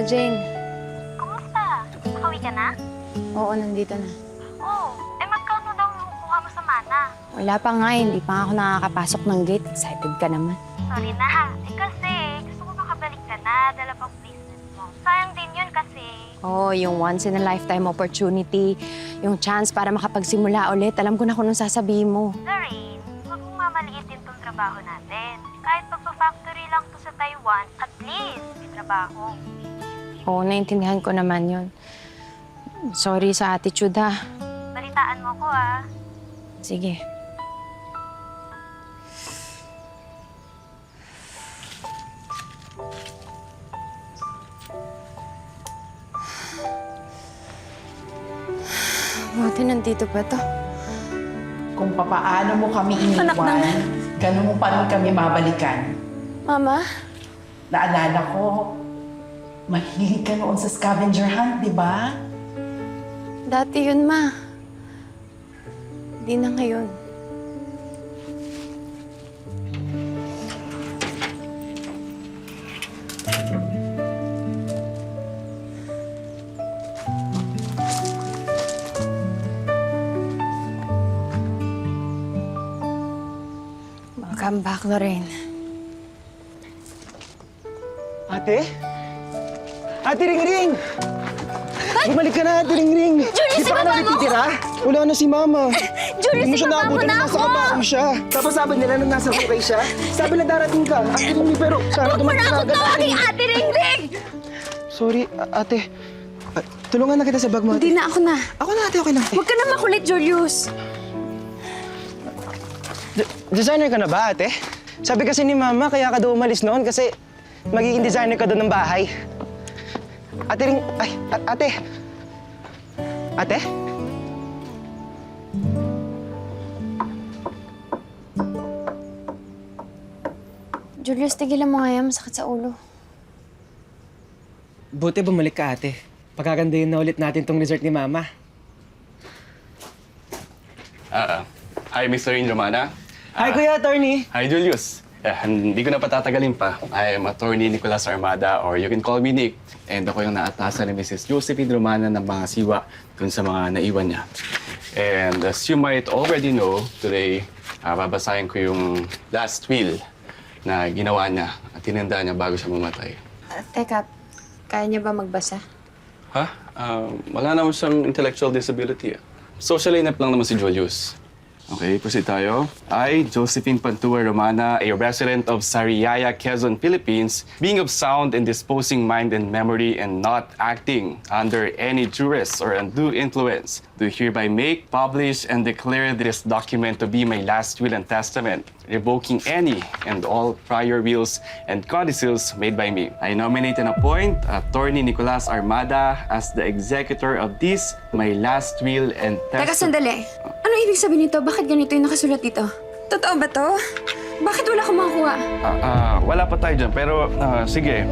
Jane. Kumusta? Nakauwi ka na? Oo, nandito na. Oo. Magkano daw yung kuha mo sa mana? Wala pa nga, hindi pa nga ako nakakapasok ng gate. Excited ka naman. Sorry na ha. Kasi gusto ko makabalik ka na. Dala pang business mo. Sayang din yun kasi. Oo, yung once in a lifetime opportunity, yung chance para makapagsimula ulit. Alam ko na kung anong sasabihin mo. Lorraine, huwag mong mamaliitin tong trabaho natin. Kahit pagpa-factory lang to sa Taiwan, at least may trabaho. Oo, naintindihan ko naman yun. Sorry sa attitude, ha. Balitaan mo ko ah. Sige. Buti nandito pa to. Kung papaano mo kami Anak iniwan, ng- ganun mo pa rin kami mabalikan. Mama? Naalala ko, mahilig ka noon sa scavenger hunt, di ba? Dati yun, ma. Di na ngayon. Welcome back, Lorraine. Ate? Ate Ringring! Bumalik ka na, Ate Ringring! Julius, Di pa ka ibaba mo nakititira? Wala na si Mama. Julius, Hindi mo siya ibaba mo naabutan, na nasa ako! kabaho siya. Tapos sabi nila na nasa bukay siya. Sabi na darating ka, Ate Ringring, pero sana Huwag mo na dumating ako ka agad, Ate tawagin Ringring. Ate Ringring! Sorry, ate. Tulungan na kita sa bag mo, ate. Hindi na, ako na. Ako na, ate, okay lang, ate. Huwag ka na makulit, Julius. Designer ka na ba, ate? Sabi kasi ni Mama, kaya ka daw umalis noon kasi magiging designer ka doon ng bahay. Ate Ring... Ay, ate! Ate? Julius, tigilan mo nga yan. Masakit sa ulo. Buti bumalik ka, ate. Pagkagandahin na ulit natin tong resort ni Mama. Hi, Mr. Romana. Hi, Kuya Attorney! Hi, Julius. Hindi ko na patatagalin pa. I am Attorney Nicolas Armada or you can call me Nick. And ako yung naatasan ni Mrs. Josephine Romana ng mga siwa dun sa mga naiwan niya. And as you might already know, today, babasahin ko yung last will na ginawa niya at tinanda niya bago siya mamatay. Teka, kaya niya ba magbasa? Ha? Wala naman siyang intellectual disability. Social up lang naman si Julius. Okay, proceed tayo. I, Josephine Pantua Romana, a resident of Sariaya, Quezon, Philippines, being of sound and disposing mind and memory and not acting under any duress or undue influence, do hereby make, publish, and declare this document to be my last will and testament, revoking any and all prior wills and codicils made by me. I nominate and appoint Attorney Nicolas Armada as the executor of this, my last will and Teka, testament. sandali. Ano ibig sabihin nito? Bakit ganito yung nakasulat dito? Totoo ba to? Bakit wala akong makakuha? Wala pa tayo dyan, pero sige.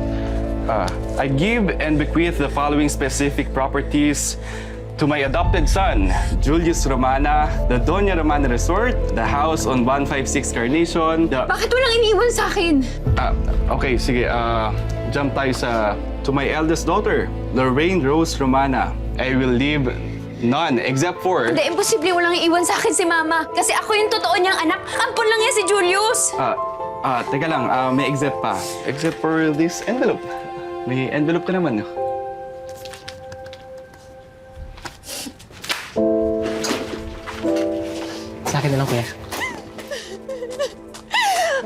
I give and bequeath the following specific properties to my adopted son, Julius Romana, the Doña Romana Resort, the house on 156 Carnation, the... Bakit walang iniwan sa akin? Okay, sige. Jump tayo to my eldest daughter, Lorraine Rose Romana. I will leave none except for... Hindi, imposible walang iiwan sa akin si Mama. Kasi ako yung totoo niyang anak. Ampon lang yan si Julius. Teka lang, may except pa. Except for this envelope. May envelope ka naman. Sa akin na lang, Kuya.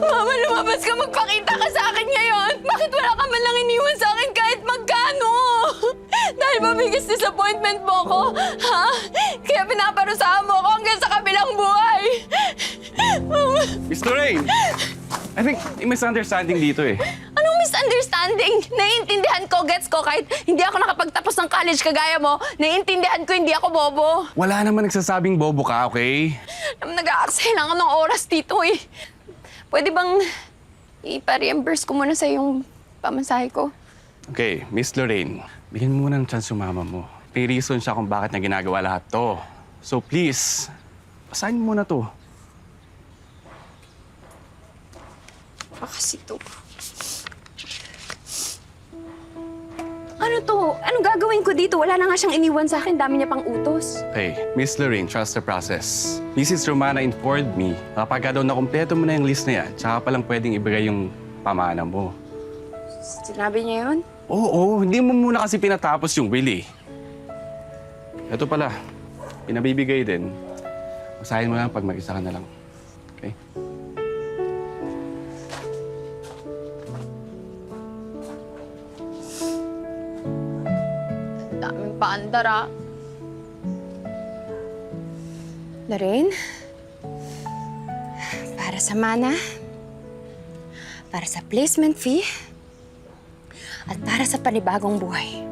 Mama, lumabas ka. Magpakita ka sa akin ngayon. Bakit wala ka man lang iniwan sa akin kahit magkano? Dahil mabigas disappointment mo ko, ha? Kaya pinaparusahan mo ko hanggang sa kabilang buhay. Mama. Miss Lorraine! I think may misunderstanding dito eh. Anong misunderstanding? Naiintindihan ko, gets ko, kahit hindi ako nakapagtapos ng college kagaya mo, naiintindihan ko hindi ako bobo. Wala naman nagsasabing bobo ka, okay? Nag-aaksaya lang ako ng oras dito eh. Pwede bang ipa-reimburse ko muna sa yung pamasahe ko? Okay, Miss Lorraine, bigyan mo muna ng chance yung mama mo. May reason siya kung bakit niya ginagawa lahat to. So please, basahin mo muna to. Kasi to. to? Anong gagawin ko dito? Wala na nga siyang iniwan sa akin. Dami niya pang utos. Okay, Miss Lorraine, trust the process. Mrs. Romana informed me na kapag daw nakumpleto mo na yung list na yan, tsaka palang pwedeng ibigay yung pamana mo. Sinabi niya yun? Oo, hindi mo muna kasi pinatapos yung will eh. Ito pala, pinabibigay din. Masahin mo lang pag mag-isa ka na lang. Okay? Daming paandar, ah. Lorraine? Para sa mana, para sa placement fee, at para sa panibagong buhay.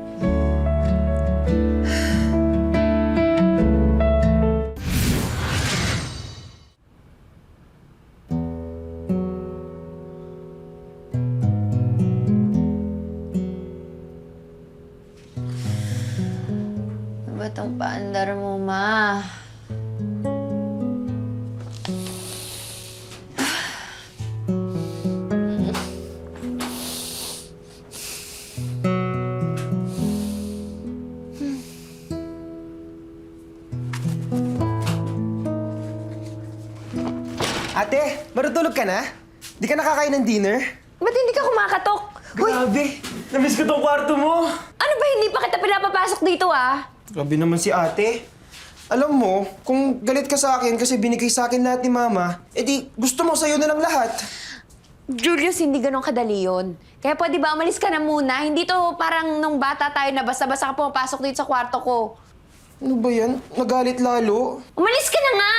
Ano ba itong paandar mo, Ma? Ate, marutulog ka na? Di ka nakakain ng dinner? Ba't hindi ka kumakatok? Hoy, Grabe! Namiss ko tong kwarto mo! ano ba hindi pa kita pinapapasok dito, ah? Grabe naman si ate. Alam mo, kung galit ka sa akin kasi binigay sa akin lahat ni Mama, edi gusto mo sa'yo na lang lahat. Julius, hindi ganun kadali yun. Kaya pwede ba umalis ka na muna? Hindi to parang nung bata tayo na basta-basta ka pumapasok dito sa kwarto ko. Ano ba yan? Nagalit lalo? Umalis ka na nga!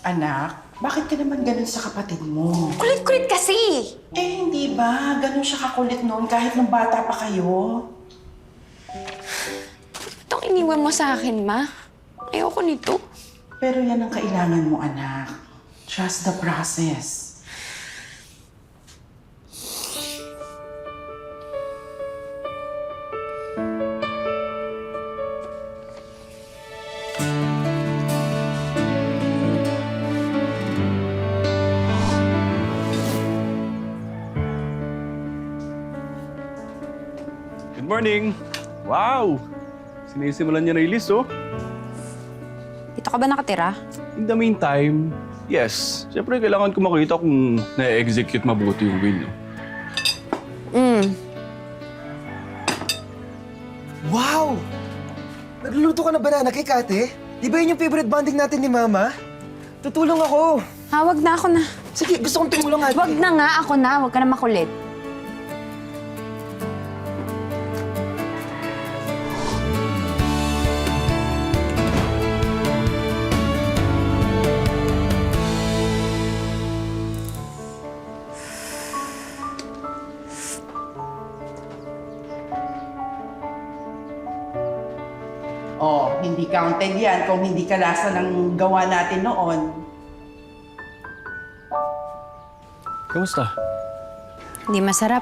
Anak, bakit ka naman ganun sa kapatid mo? Kulit-kulit kasi! Eh, hindi ba? Ganun siya kakulit noon kahit nung bata pa kayo. Itong iniwan mo sa akin, Ma. Ayoko nito. Pero yan ang kailangan mo, anak. Trust the process. Good morning! Wow! Sinisimulan niya na yung list, oh. Dito ka ba nakatira? In the meantime, yes. Siyempre, kailangan ko makita kung na-execute mabuti yung will, no? Wow! Nagluluto ka ng banana cake, ate? Di ba yun yung favorite bonding natin ni Mama? Tutulong ako. Wag na ako na. Sige, gusto kong tumulong, ate. Wag na nga, ako na. Wag ka na makulit. Oh, hindi counted yan kung hindi kalasa ng gawa natin noon. Kamusta? Hindi masarap.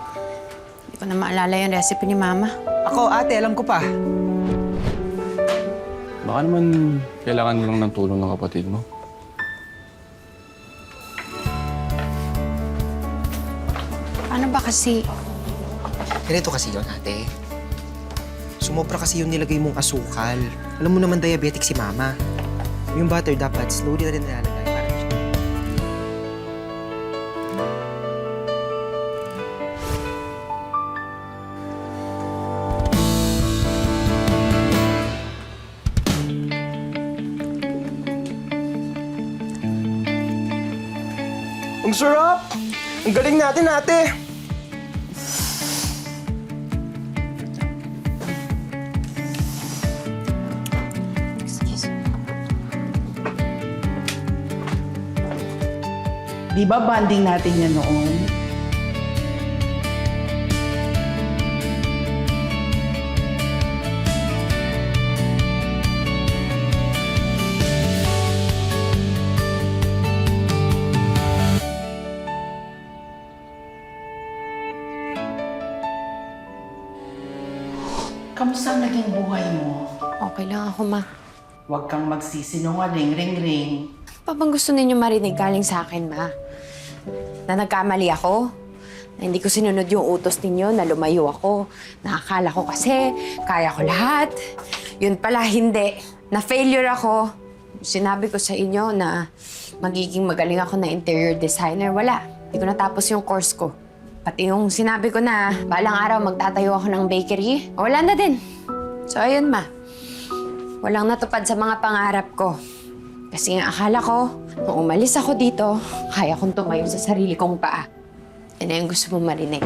Hindi ko na maalala yung recipe ni Mama. Ako, ate, alam ko pa. Baka naman kailangan mo lang ng tulong ng kapatid mo. Paano ba kasi? Ganito kasi yun, ate. Sumobra kasi yung nilagay mong asukal. Alam mo naman diabetic si Mama. Yung butter dapat slowly na rin nilalagay para siya. Ang sarap! Ang galing natin, ate! Excuse me. Di ba bonding natin yan noon? Kamusta ang naging buhay mo? Okay lang ako, Ma. Huwag kang magsisinungaling, ring-ring. Pa bang gusto ninyo marinig galing sa akin, Ma? Na nagkamali ako? Na hindi ko sinunod yung utos ninyo, na lumayo ako. Nakakala ko kasi, kaya ko lahat. Yun pala, hindi. Na failure ako. Sinabi ko sa inyo na magiging magaling ako na interior designer. Wala. Hindi ko natapos yung course ko. Pati yung sinabi ko na balang araw magtatayo ako ng bakery, wala na din. So ayun, Ma. Walang natupad sa mga pangarap ko. Kasi nga akala ko, nung umalis ako dito, kaya kong tumayo sa sarili kong paa. Yan na yung gusto mong marinig.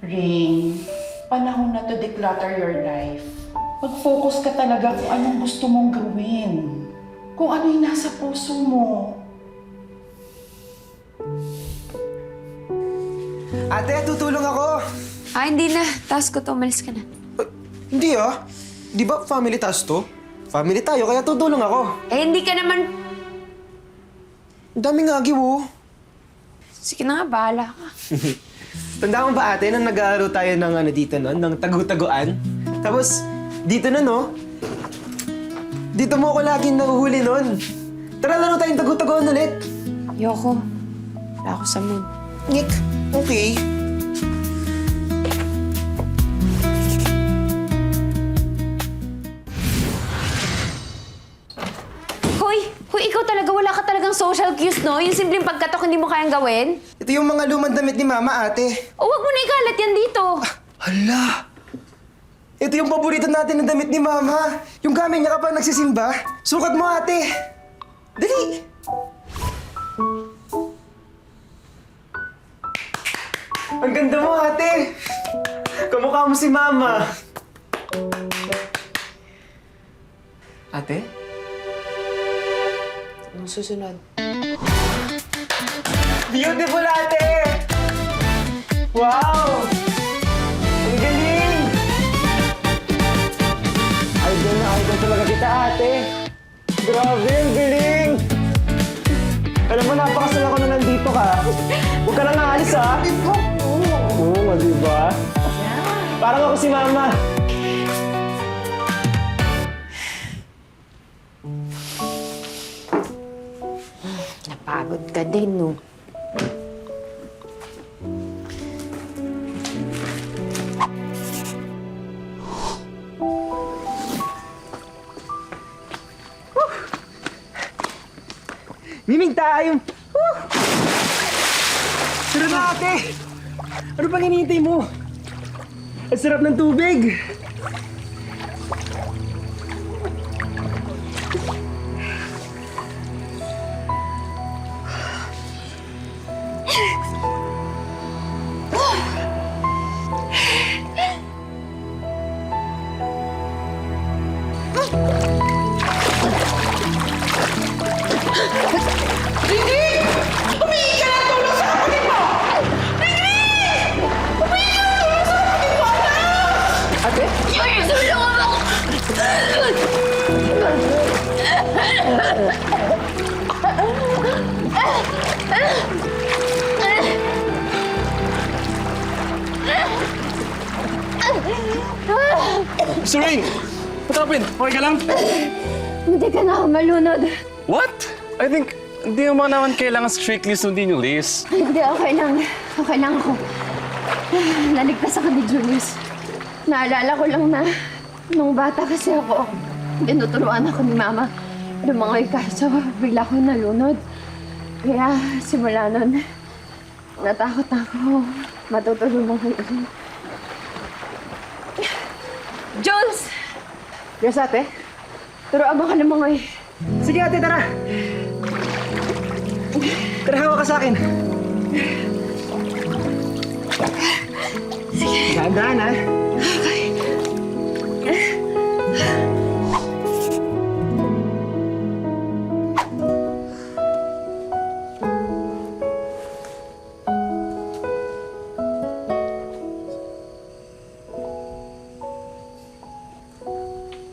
Ring, panahon na to declutter your life. Mag-focus ka talaga kung anong gusto mong gawin. Kung ano yung nasa puso mo. Ate, tutulong ako! Ah, hindi na. Task ko to. Umalis ka na. Hindi ah. Di ba family task to? Family tayo, kaya tutulong ako. Eh, hindi ka naman... Ang daming agiw oh. Sige na nga, bahala ka. Tanda mo ba ate, nang nag-aaral tayo ng dito nun, ng tagu-taguan? Tapos, dito na no? Dito mo ako laging nahuhuli nun. Tara, laro tayong tagu-taguan ulit. Ayoko. Wala ako sa mood. Nick, okay. Hoy, ikaw talaga, wala ka talagang social cues, no? Yung simpleng pagkatok hindi mo kayang gawin? Ito yung mga lumang damit ni Mama, ate. O, wag mo na ikalat yan dito. Hala! Ito yung paborito natin na damit ni Mama. Yung gamit niya kapag nagsisimba. Sukat mo, ate. Dali! Ang ganda mo, ate. Kamukha mo si Mama. Ate? Anong susunod? Beautiful, ate! Wow! Ang galing! Idol na idol talaga kita, ate. Grabe, ang galing! Alam mo, napakasal ako na nandito ka. Huwag ka lang aalis, ha? Oo, diba? Parang ako si Mama. Napagod ka din, no? Mimig tayo! Tara na, ate! Ano pang hinihintay mo? Ang sarap ng tubig! Ate? Mr. Rain! What happened? Okay ka lang? Hindi ka na ako malunod. What? I think hindi mo naman kailangan strictly sundin yung list. Hindi, okay lang. Okay lang ako. Naligtas ako ni Julius. Naalala ko lang na nung bata kasi ako, tinuturuan ako ni Mama. Lumangoy ka, so bigla ko nalunod. Kaya simula nun, natakot ako. Matutulungan ko yun. Jules! Yes, ate? Turuan mo ka lumangoy. Sige, ate, tara! Tara, hawak ka sa akin. Sige. Dahan-dahan, ha?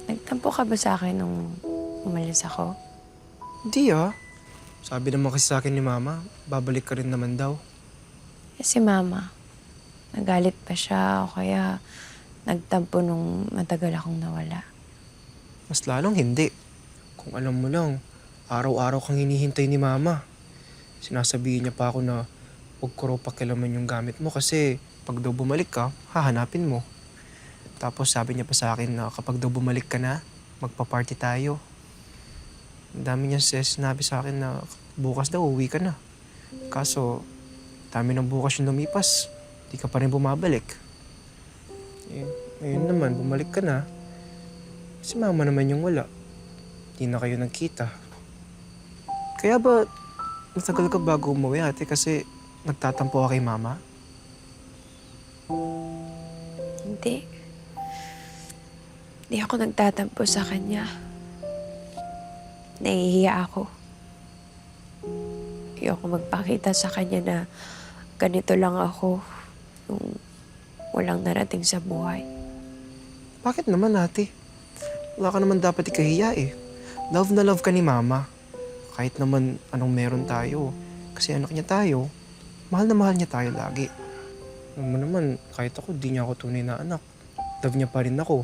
Nagtampo ka ba sa akin nung umalis ako? Hindi, ah. Sabi naman kasi sa akin ni Mama, babalik ka rin naman daw. Eh, si Mama, nagalit pa siya o kaya nagtampo nung matagal akong nawala. Mas lalong hindi. Kung alam mo lang, araw-araw kang hinihintay ni Mama. Sinasabihin niya pa ako na huwag ko raw pakialaman yung gamit mo kasi pag daw bumalik ka, hahanapin mo. Tapos sabi niya pa sa akin na kapag daw bumalik ka na, magpa-party tayo. Ang dami niya sinabi sa akin na bukas daw uwi ka na. Kaso, dami ng bukas yung lumipas. Di ka pa rin bumabalik. Eh, ngayon naman, bumalik ka na. Si Mama naman yung wala. Di na kayo nagkita. Kaya ba, matagal ka bago umuwi ate kasi nagtatampo ka kay Mama? Hindi. Hindi ako nagtatampo sa kanya. Nahihiya ako. Ayoko magpakita sa kanya na ganito lang ako nung walang narating sa buhay. Bakit naman ate? Wala ka naman dapat ikahiya eh. Love na love ka ni Mama. Kahit naman anong meron tayo. Kasi anak niya tayo. Mahal na mahal niya tayo lagi. Alam mo naman, kahit ako, di niya ako tunay na anak. Love niya pa rin ako.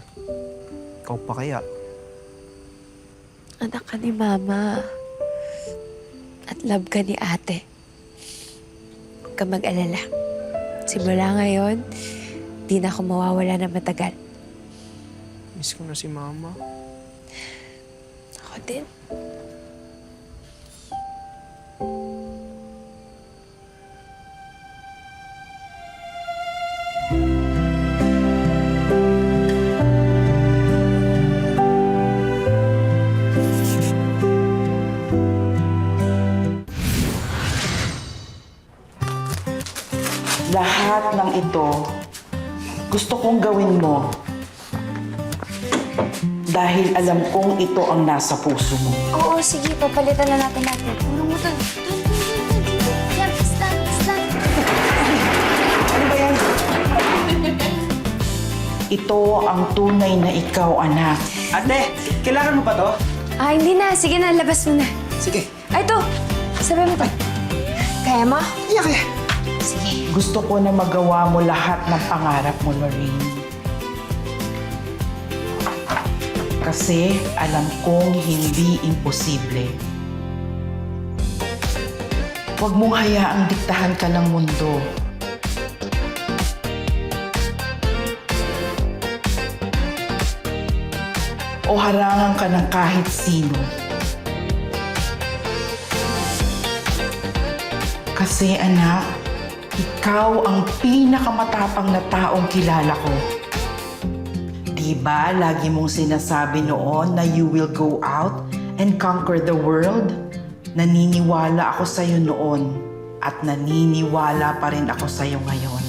Ikaw pa kaya? Anak ka ni Mama. At love ka ni Ate. Huwag ka mag-alala. Simula ngayon, di na ako mawawala na matagal. Miss ko na si Mama. Ako din. Lahat ng ito, gusto kong gawin mo. Dahil alam kong ito ang nasa puso mo. Oo, sige, papalitan na natin natin. Tulong mo dun. Yan, stand. Ano ba yan? Ito ang tunay na ikaw, anak. Ate, kailangan mo pa to? Hindi na. Sige na, labas mo na. Sige. Ay, ito. Sabi mo to. Kaya mo? Iyak eh. Sige. Gusto ko na magawa mo lahat ng pangarap mo, Lorraine. Kasi alam kong hindi imposible. Huwag mong hayaang diktahan ka ng mundo. O harangan ka ng kahit sino. Kasi anak, ikaw ang pinakamatapang na taong kilala ko. Diba, lagi mong sinasabi noon na you will go out and conquer the world? Naniniwala ako sa'yo noon at naniniwala pa rin ako sa'yo ngayon.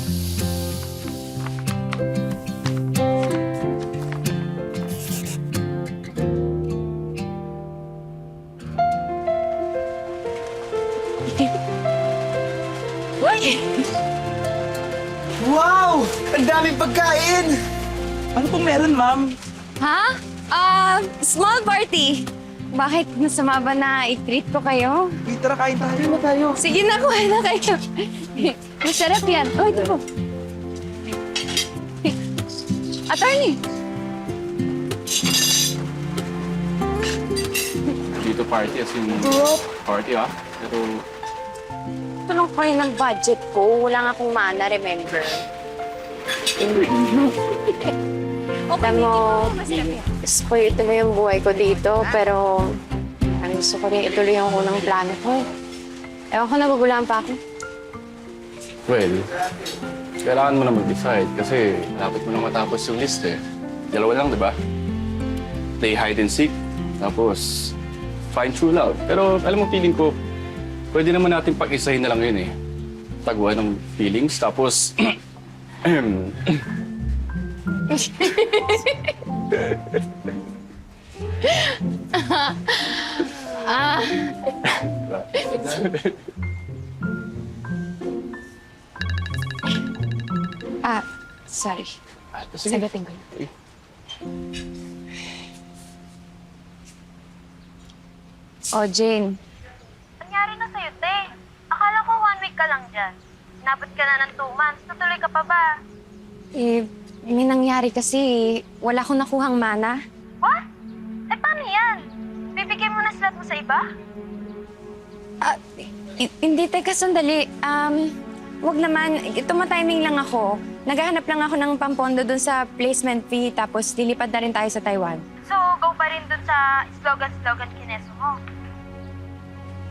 Wow! Ang daming pagkain! Ano pong meron, ma'am? Ha? Small party. Bakit masama ba na i-treat ko kayo? Tara, kain tayo na tayo. Sige na, kuha na kayo. Masarap yan. Oh, ito po. Attorney. Dito party as in party Pero Tulong kayo ng budget ko. Wala nga akong mana, remember? Alam mo, spoiled na yung buhay ko dito, pero ang gusto ko rin ituloy ang unang plano ko. Ewan ko, nagugulaan pa ako. well, kailangan mo na mag-decide kasi dapat mo na matapos yung list eh. Dalawa lang, di ba? Play hide and seek, tapos find true love. Pero alam mo, feeling ko, pwede naman natin pag-isahin na lang yun eh. Taguan ng feelings, tapos... Sorry. Sige. Sagutin ko na. Oh, Jane. Nangyari na sa'yo, te. Akala ko 1 week ka lang dyan. Nabot ka na ng 2 months. Natuloy ka pa ba? May nangyari kasi. Wala akong nakuhang mana. What? Eh, paano yan? Bibigyan Pinaslat mo sa iba? Hindi, teka, sandali. Wag naman. Tumatiming lang ako. Naghahanap lang ako ng pampondo dun sa placement fee, tapos lilipad na rin tayo sa Taiwan. So, go pa rin dun sa slogan kineso mo.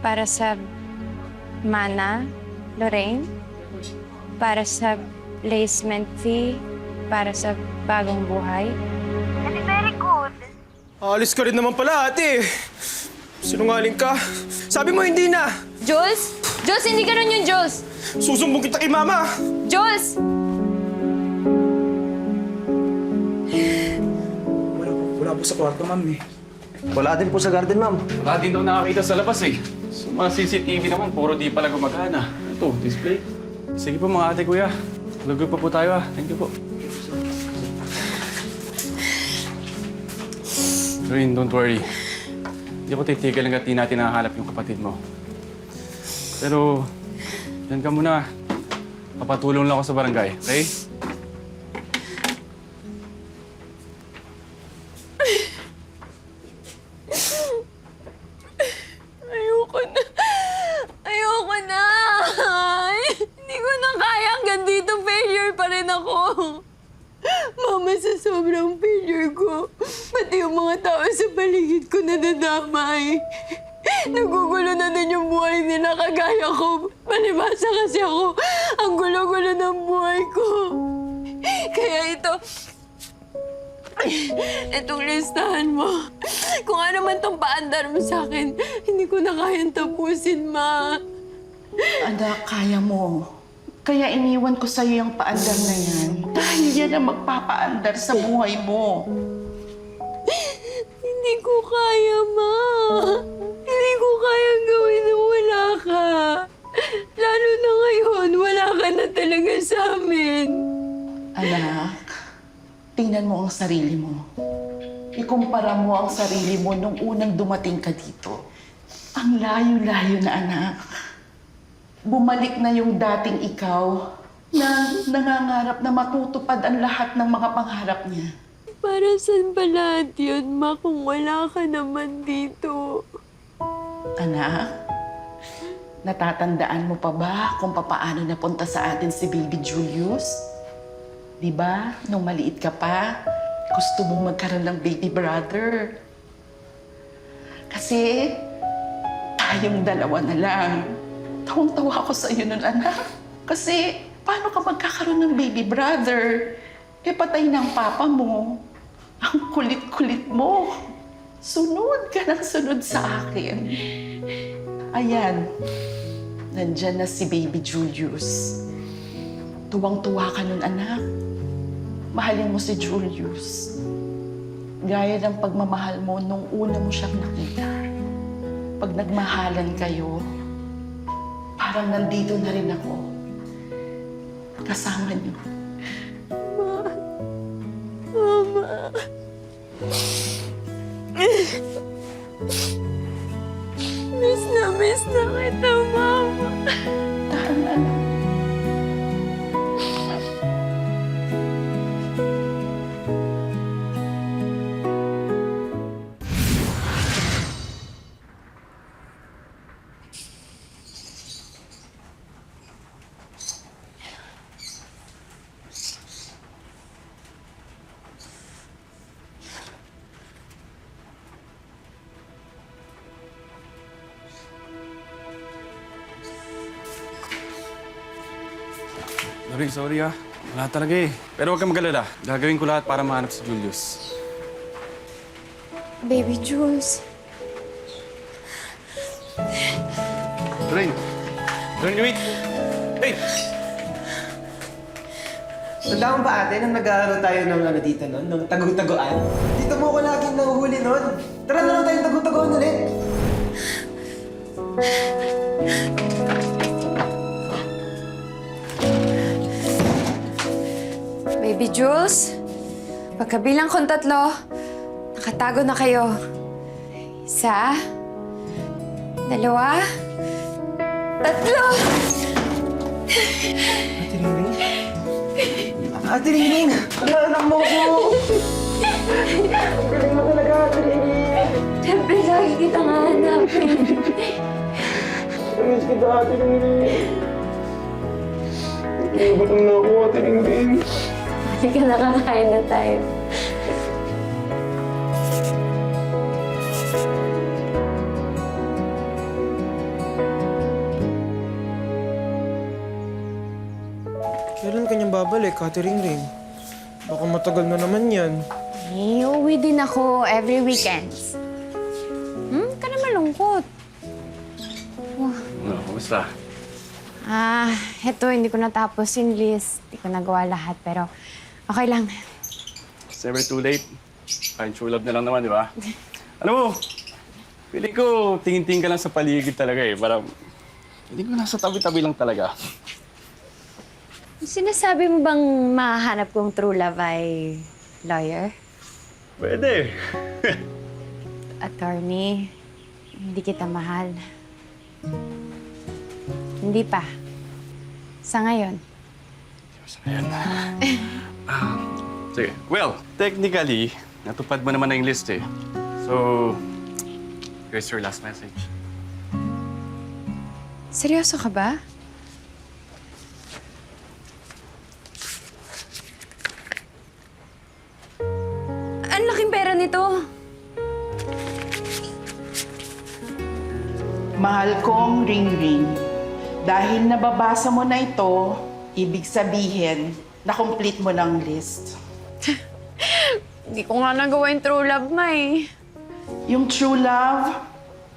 Para sa Mana, Lorraine. Para sa placement fee. Para sa bagong buhay. And very good. Alis ka rin naman pala, ate. Sinungaling ka. Sabi mo hindi na. Jules? Jules, hindi ganun yun, Jules! Susumbong kita kay mama. Jules! Wala po sa kwarto, ma'am eh. Wala din po sa garden, ma'am. Wala din daw nakakita sa labas eh. Sa mga CCTV naman, puro di pala gumagana. Ito, display. Sige po mga ate, kuya. Lagoy pa po tayo ah. Thank you po. Lorraine, don't worry. Hindi ako titigil hanggat di natin nakahanap yung kapatid mo. Pero, dyan ka muna. Papatulong lang ako sa barangay, okay? Ayoko na. Ayoko na. Hindi ko na kaya. Hanggang dito, failure pa rin ako. Mama, sa sobrang failure ko, pati yung mga tao sa paligid ko nadadamay. Nagugulo na din yung buhay nila kagaya ko. Palibasa kasi ako, ang gulo-gulo ng buhay ko. Kaya itong listahan mo, kung ano man tong paandar mo sa akin, hindi ko na kayang tapusin, Ma. Anak, kaya mo. Kaya iniwan ko sa'yo yung paandar na yan. Dahil yan ang magpapaandar sa buhay mo. Hindi ko kaya, Ma. Hindi ko kayang gawin na wala ka. Lalo na ngayon, wala ka na talaga sa amin. Anak, tingnan mo ang sarili mo. Ikumpara mo ang sarili mo nung unang dumating ka dito. Ang layo-layo na, anak. Bumalik na yung dating ikaw na nangangarap na matutupad ang lahat ng mga pangarap niya. Para saan ba lahat yun, Ma, kung wala ka naman dito? Anak, natatandaan mo pa ba kung papaano napunta sa atin si Baby Julius? Di ba, nung maliit ka pa, gusto mong magkaroon ng baby brother. Kasi tayong dalawa na lang. Tawang-tawa ako sa iyo nun, anak. Kasi paano ka magkakaroon ng baby brother? Eh, patay na ang papa mo. Ang kulit-kulit mo. Sunod ka ng sunod sa akin. Ayan, nandyan na si Baby Julius. Tuwang-tuwa ka nun, anak. Mahalin mo si Julius. Gaya ng pagmamahal mo nung una mo siyang nakita. Pag nagmahalan kayo, parang nandito na rin ako. Kasama niyo. Mama. Miss na kita, Mama. Tahan, anak. Lorraine, sorry ah. Wala talaga eh. Pero huwag kang mag-alala. Gagawin ko lahat para mahanap si Julius. Baby Jules. Lorraine! Lorraine, wait! Wait! Tanda mo ba ate, nung nag-aaral tayo ng dito nun, nung tagutaguan? Dito mo ako laging nahuhuli nun. Tara na lang tayong tagutaguan ulit. Baby Jules. Pagkabilang kong 3, nakatago na kayo. 1, 2, 3. Ate Ringring! Anak mo ko! Ang galing mo talaga, Ate Ringring! Siyempre, lagi kitang hahanapin. Namiss kita, Ate Ringging. Nagutom na ako, Ate Ringging. Halika na, kakain na tayo. Kailan kanyang babalik, Ate Ringging? Baka matagal na naman yan. Eh, uuwi din ako every weekends. Ka na malungkot. No, kumusta? Eto, hindi ko natapos yung list. Hindi ko nagawa lahat, pero okay lang. It's never too late. Find true love na lang naman, di ba? Alam mo, feeling ko tingin-tingin ka lang sa paligid talaga eh. Parang, hindi ko nasa tabi-tabi lang talaga. Sinasabi mo bang mahahanap kong true love ay lawyer? Pwede. Attorney, hindi kita mahal. Hindi pa. Sa ngayon. Ayan. Sige. Well, technically, natupad mo naman na yung list eh. So, here's your last message. Seryoso ka ba? Ang laking pera nito. Mahal kong Ring-Ring, dahil nababasa mo na ito, ibig sabihin na complete mo ng list. Hindi ko nga nagawa yung true love, May. Yung true love,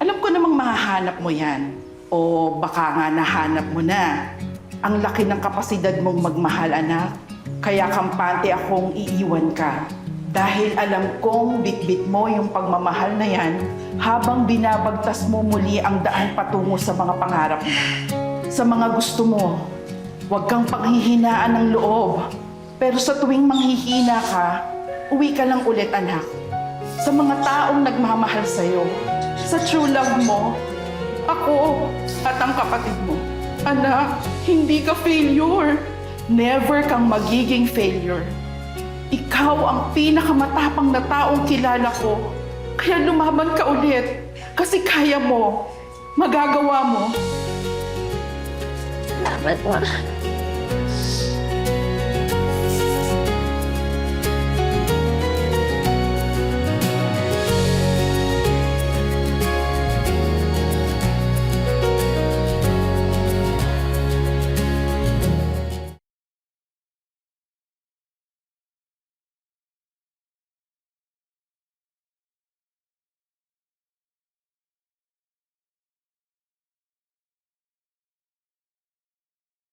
alam ko namang mahahanap mo yan. O baka nga nahanap mo na. Ang laki ng kapasidad mong magmahal, anak. Kaya kampante akong iiwan ka. Dahil alam kong bitbit mo yung pagmamahal na yan habang binabagtas mo muli ang daan patungo sa mga pangarap mo. Sa mga gusto mo, huwag kang panghihinaan ng loob. Pero sa tuwing manghihina ka, uwi ka lang ulit, anak. Sa mga taong nagmamahal sa'yo, sa true love mo, ako at ang kapatid mo. Anak, hindi ka failure. Never kang magiging failure. Ikaw ang pinakamatapang na taong kilala ko. Kaya lumaban ka ulit. Kasi kaya mo. Magagawa mo. Salamat, Ma.